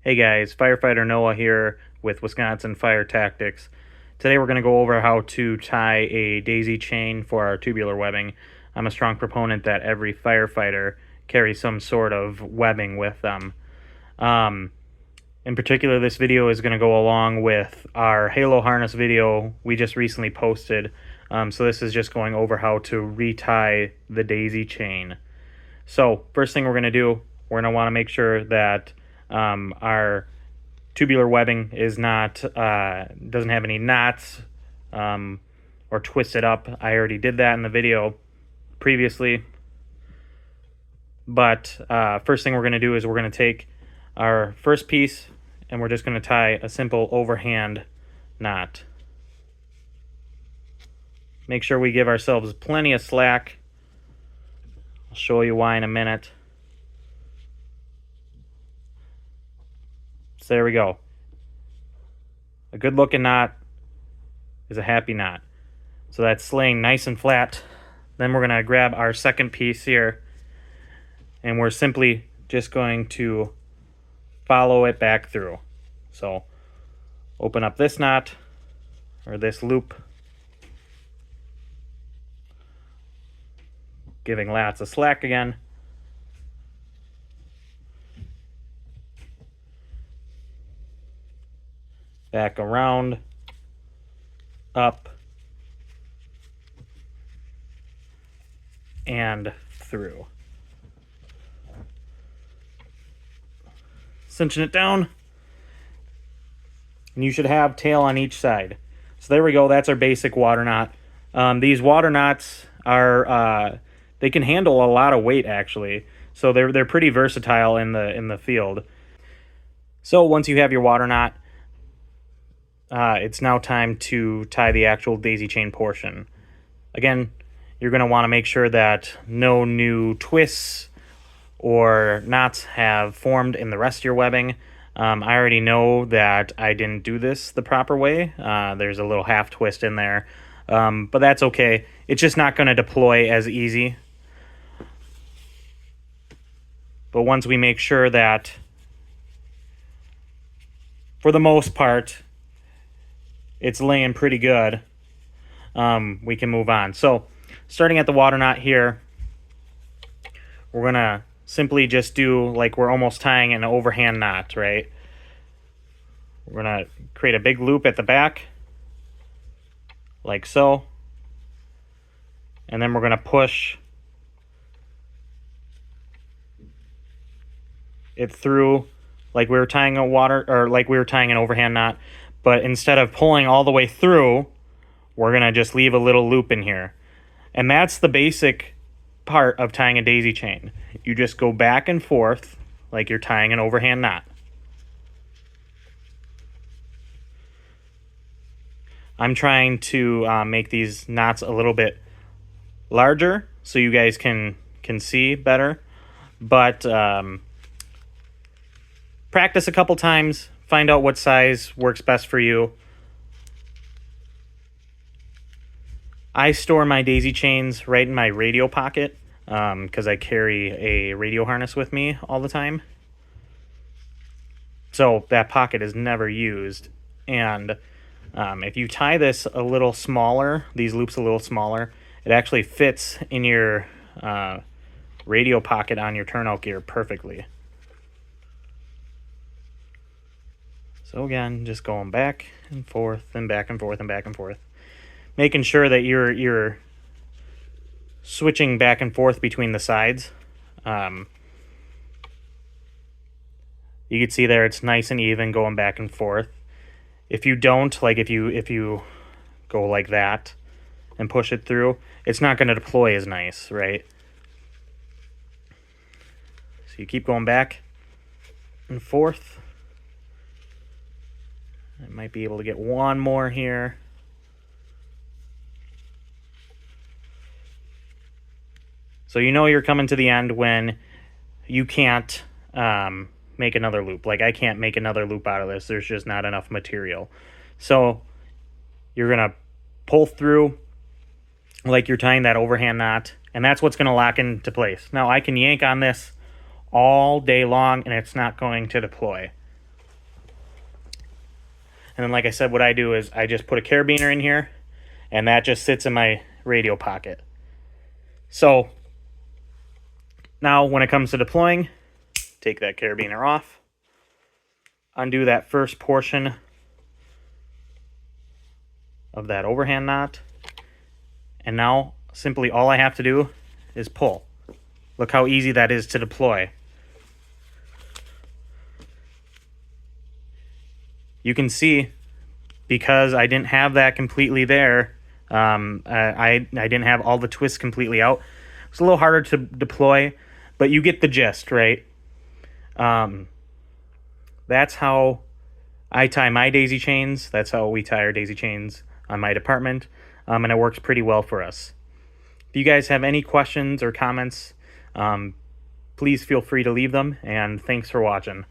Hey guys, Firefighter Noah here with Wisconsin Fire Tactics. Today we're going to go over how to tie a daisy chain for our tubular webbing. I'm a strong proponent that every firefighter carry some sort of webbing with them. In particular, this video is going to go along with our Halo harness video we just recently posted. So this is just going over how to retie the daisy chain. So first thing we're going to do, we're going to want to make sure that our tubular webbing is not doesn't have any knots or twisted up. I already did that in the video previously. But first thing we're going to do is we're going to take our first piece and we're just going to tie a simple overhand knot. Make sure we give ourselves plenty of slack. I'll show you why in a minute. So there we go. A good looking knot is a happy knot. So that's laying nice and flat. Then we're going to grab our second piece here and we're simply just going to follow it back through. So open up this knot or this loop, giving lots of slack again. Back around, up, and through. Cinching it down, and you should have tail on each side. So there we go, that's our basic water knot. These water knots are, they can handle a lot of weight actually. So they're pretty versatile in the field. So once you have your water knot, it's now time to tie the actual daisy chain portion. Again, you're going to want to make sure that no new twists or knots have formed in the rest of your webbing. I already know that I didn't do this the proper way. There's a little half twist in there, but that's okay. It's just not going to deploy as easy. But once we make sure that, for the most part, it's laying pretty good, we can move on. So starting at the water knot here, we're going to simply just do like we're almost tying an overhand knot, right? We're going to create a big loop at the back, like so. And then we're going to push it through like we were tying an overhand knot. But instead of pulling all the way through, we're going to just leave a little loop in here. And that's the basic part of tying a daisy chain. You just go back and forth like you're tying an overhand knot. I'm trying to make these knots a little bit larger so you guys can see better. But practice a couple times. Find out what size works best for you. I store my daisy chains right in my radio pocket because I carry a radio harness with me all the time. So that pocket is never used. And if you tie this a little smaller, these loops a little smaller, it actually fits in your radio pocket on your turnout gear perfectly. So again, just going back and forth and back and forth and back and forth. Making sure that you're switching back and forth between the sides. You can see there it's nice and even going back and forth. If you don't, like if you go like that and push it through, it's not going to deploy as nice, right? So you keep going back and forth. I might be able to get one more here. So you know you're coming to the end when you can't make another loop. Like I can't make another loop out of this. There's just not enough material. So you're going to pull through like you're tying that overhand knot, and that's what's going to lock into place. Now I can yank on this all day long and it's not going to deploy. And then, like I said, what I do is I just put a carabiner in here, and that just sits in my radio pocket. So now when it comes to deploying, take that carabiner off, undo that first portion of that overhand knot, and now simply all I have to do is pull. Look how easy that is to deploy. You can see, because I didn't have that completely there, I didn't have all the twists completely out. It's a little harder to deploy, but you get the gist, right? That's how I tie my daisy chains. That's how we tie our daisy chains on my department, and it works pretty well for us. If you guys have any questions or comments, please feel free to leave them, and thanks for watching.